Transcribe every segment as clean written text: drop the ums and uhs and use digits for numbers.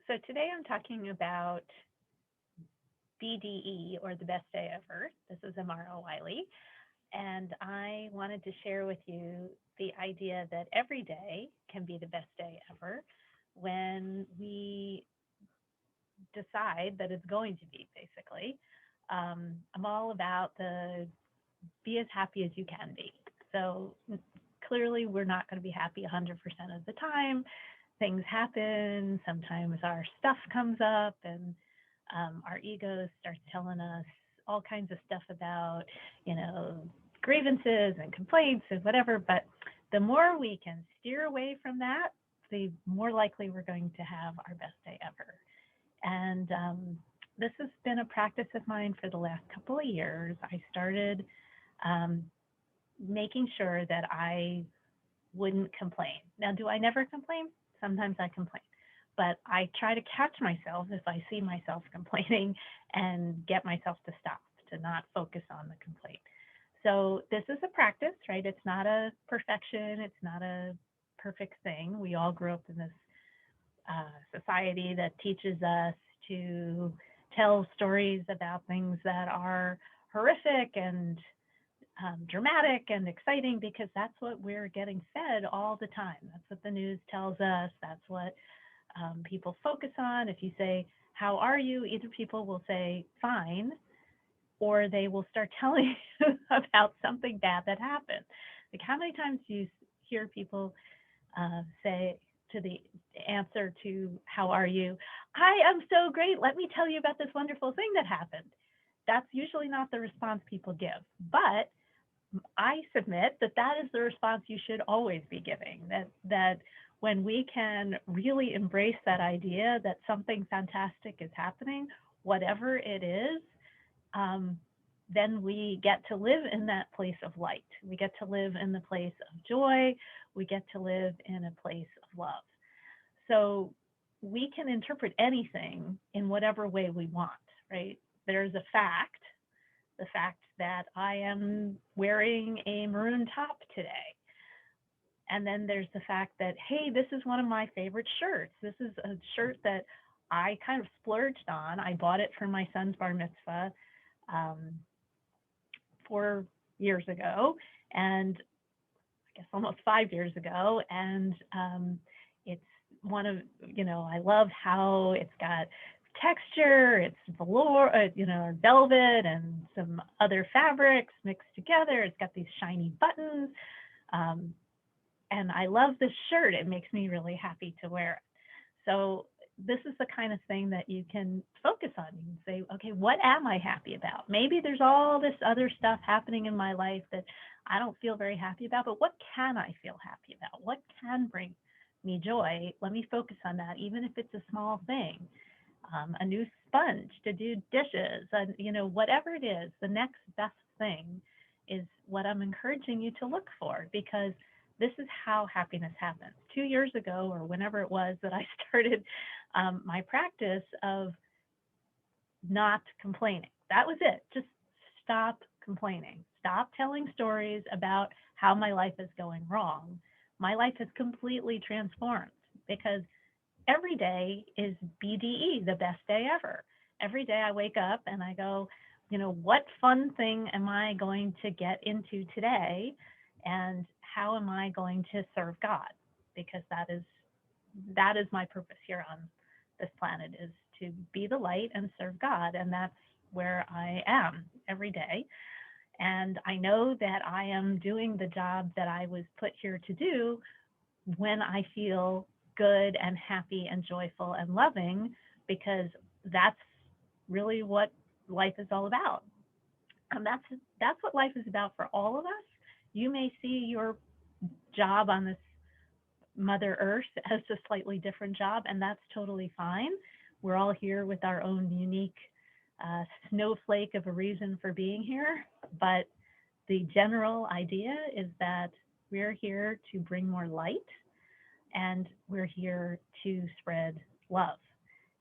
So today I'm talking about BDE, or the best day ever. This is Amara Wiley, and I wanted to share with you the idea that every day can be the best day ever when we decide that it's going to be, basically. I'm all about the be as happy as you can be. So clearly, we're not going to be happy 100% of the time. Things happen. Sometimes our stuff comes up, and our ego starts telling us all kinds of stuff about, you know, grievances and complaints and whatever. But the more we can steer away from that, the more likely we're going to have our best day ever. And this has been a practice of mine for the last couple of years. I started um, making sure that I wouldn't complain. Now, do I never complain? Sometimes I complain, but I try to catch myself if I see myself complaining and get myself to stop, to not focus on the complaint. So this is a practice, right? It's not a perfection. It's not a perfect thing. We all grew up in this society that teaches us to tell stories about things that are horrific and dramatic and exciting because that's what we're getting fed all the time. That's what the news tells us. That's what people focus on. If you say, "How are you?" either people will say, "Fine," or they will start telling you about something bad that happened. Like, how many times do you hear people say to the answer to "How are you?" "I am so great. Let me tell you about this wonderful thing that happened." That's usually not the response people give. But I submit that that is the response you should always be giving. That when we can really embrace that idea that something fantastic is happening, whatever it is, um, then we get to live in that place of light. We get to live in the place of joy. We get to live in a place of love. So we can interpret anything in whatever way we want, right? There's a fact, the fact that I am wearing a maroon top today. And then there's the fact that, hey, this is one of my favorite shirts. This is a shirt that I kind of splurged on. I bought it for my son's bar mitzvah um, 4 years ago, and I guess almost 5 years ago. And it's one of, I love how it's got texture, it's velour, velvet and some other fabrics mixed together. It's got these shiny buttons. And I love this shirt. It makes me really happy to wear it. So this is the kind of thing that you can focus on. You can say, okay, what am I happy about? Maybe there's all this other stuff happening in my life that I don't feel very happy about, but what can I feel happy about? What can bring me joy? Let me focus on that, even if it's a small thing. A new sponge to do dishes, whatever it is, the next best thing is what I'm encouraging you to look for, because this is how happiness happens. 2 years ago, or whenever it was that I started my practice of not complaining. That was it. Just stop complaining. Stop telling stories about how my life is going wrong. My life has completely transformed because every day is BDE, the best day ever. Every day I wake up and I go, what fun thing am I going to get into today? And how am I going to serve God? Because that is my purpose here on this planet, is to be the light and serve God. And that's where I am every day. And I know that I am doing the job that I was put here to do when I feel good and happy and joyful and loving, because that's really what life is all about. And that's what life is about for all of us. You may see your job on this Mother Earth as a slightly different job, and that's totally fine. We're all here with our own unique snowflake of a reason for being here, but the general idea is that we're here to bring more light, and we're here to spread love.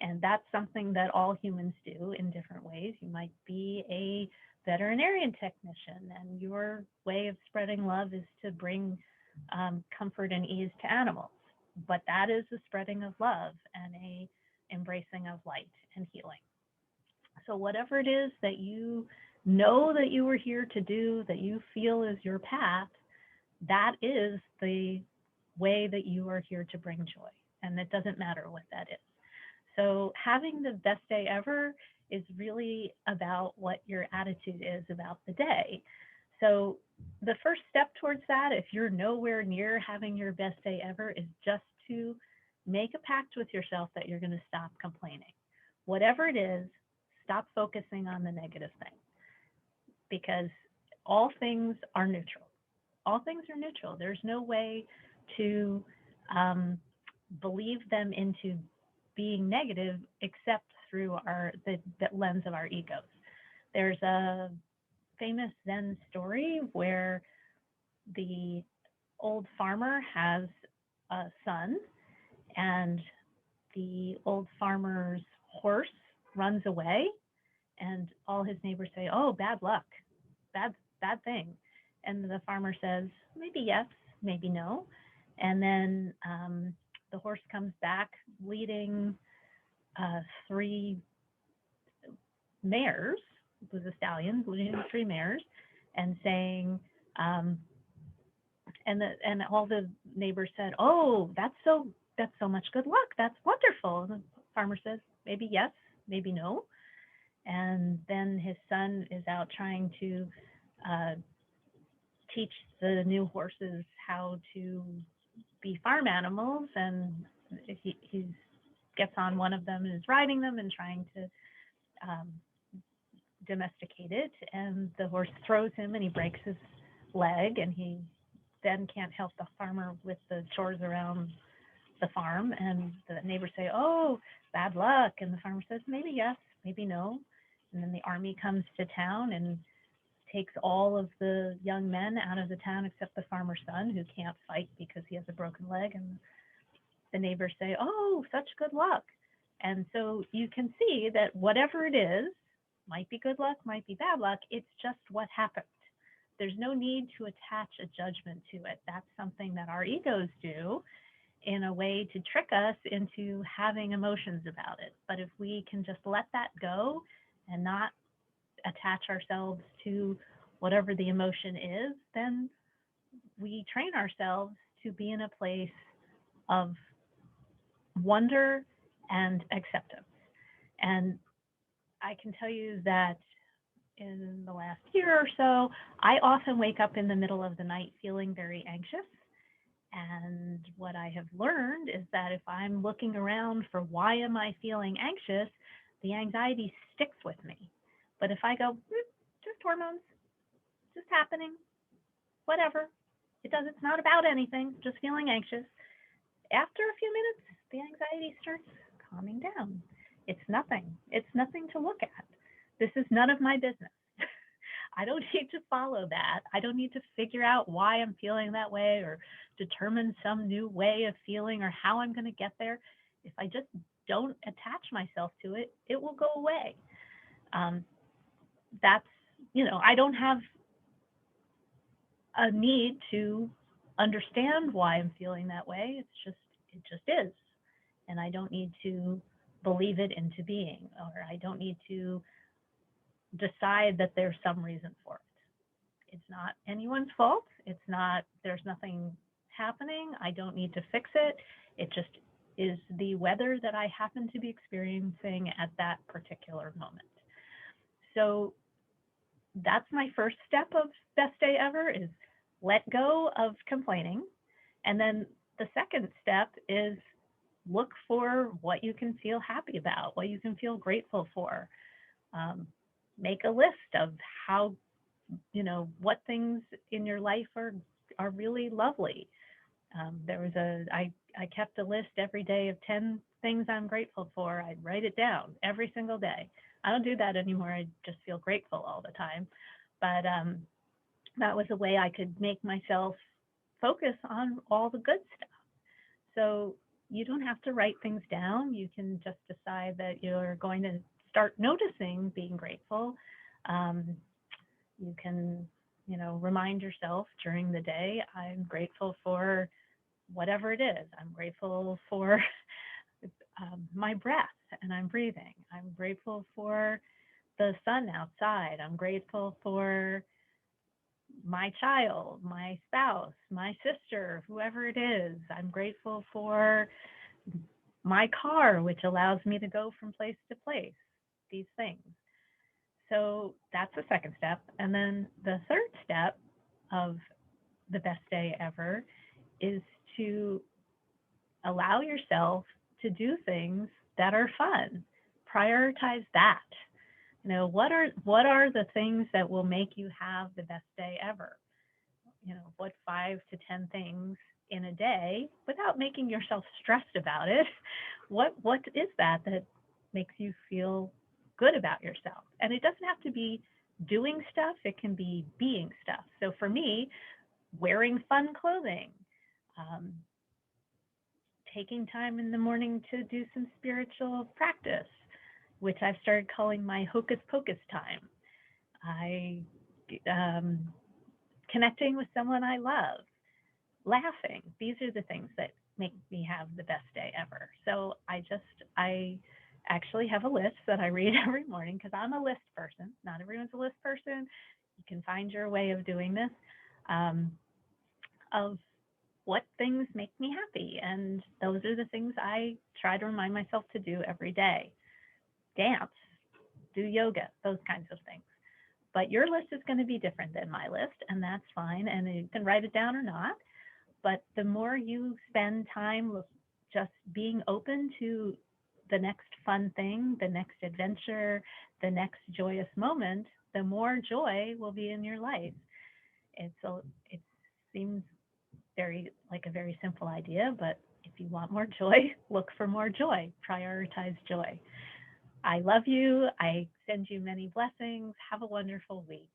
And that's something that all humans do in different ways. You might be a veterinarian technician, and your way of spreading love is to bring comfort and ease to animals. But that is the spreading of love and a embracing of light and healing. So, whatever it is that you know that you were here to do, that you feel is your path, that is the way that you are here to bring joy. And it doesn't matter what that is. So, having the best day ever is really about what your attitude is about the day. So, the first step towards that, if you're nowhere near having your best day ever, is just to make a pact with yourself that you're going to stop complaining. Whatever it is, stop focusing on the negative thing because all things are neutral. All things are neutral. There's no way to um, believe them into being negative except through the lens of our egos. There's a famous Zen story where the old farmer has a son, and the old farmer's horse runs away, and all his neighbors say, "Oh, bad luck, bad thing," and the farmer says, "Maybe yes, maybe no," and then the horse comes back leading three mares. It was a stallion leading three mares, and saying, um, and all the neighbors said, "Oh, that's so much good luck. That's wonderful." And the farmer says, "Maybe yes, maybe no." And then his son is out trying to uh, teach the new horses how to be farm animals, and he gets on one of them and is riding them and trying to um, domesticate it, and the horse throws him and he breaks his leg, and he then can't help the farmer with the chores around the farm, and the neighbors say, "Oh, bad luck," and the farmer says, "Maybe yes, maybe no." And then the army comes to town and takes all of the young men out of the town except the farmer's son, who can't fight because he has a broken leg, and the neighbors say, "Oh, such good luck." And so you can see that whatever it is, might be good luck, might be bad luck, it's just what happened. There's no need to attach a judgment to it. That's something that our egos do in a way to trick us into having emotions about it. But if we can just let that go and not attach ourselves to whatever the emotion is, then we train ourselves to be in a place of wonder and acceptance. And I can tell you that in the last year or so, I often wake up in the middle of the night feeling very anxious. And what I have learned is that if I'm looking around for why am I feeling anxious, the anxiety sticks with me. But if I go, just hormones, just happening, whatever, it's not about anything, just feeling anxious. After a few minutes, the anxiety starts calming down. It's nothing to look at. This is none of my business. I don't need to follow that. I don't need to figure out why I'm feeling that way or determine some new way of feeling or how I'm going to get there. If I just don't attach myself to it, it will go away. Um, that's, I don't have a need to understand why I'm feeling that way. It just is. And I don't need to believe it into being, or I don't need to decide that there's some reason for it. It's not anyone's fault. There's nothing happening. I don't need to fix it. It just is the weather that I happen to be experiencing at that particular moment. So that's my first step of best day ever, is let go of complaining. And then the second step is look for what you can feel happy about, what you can feel grateful for. Make a list of how, what things in your life are really lovely. I kept a list every day of 10 things I'm grateful for. I'd write it down every single day. I don't do that anymore. I just feel grateful all the time. But that was a way I could make myself focus on all the good stuff. So you don't have to write things down. You can just decide that you're going to start noticing being grateful. You can, remind yourself during the day, I'm grateful for whatever it is. I'm grateful for my breath and I'm breathing. I'm grateful for the sun outside. I'm grateful for my child, my spouse, my sister, whoever it is. I'm grateful for my car, which allows me to go from place to place, these things. So that's the second step. And then the third step of the best day ever is to allow yourself to do things that are fun. Prioritize that. What are the things that will make you have the best day ever? What 5 to 10 things in a day without making yourself stressed about it? What is that makes you feel good about yourself? And it doesn't have to be doing stuff, it can be being stuff. So for me, wearing fun clothing, um, taking time in the morning to do some spiritual practice, which I've started calling my Hocus Pocus time. I um, Connecting with someone I love, laughing. These are the things that make me have the best day ever. So I actually have a list that I read every morning because I'm a list person. Not everyone's a list person. You can find your way of doing this, um, of what things make me happy. And those are the things I try to remind myself to do every day. Dance, do yoga, those kinds of things. But your list is going to be different than my list, and that's fine. And you can write it down or not. But the more you spend time just being open to the next fun thing, the next adventure, the next joyous moment, the more joy will be in your life. It seems like a very simple idea, but if you want more joy, look for more joy. Prioritize joy. I love you. I send you many blessings. Have a wonderful week.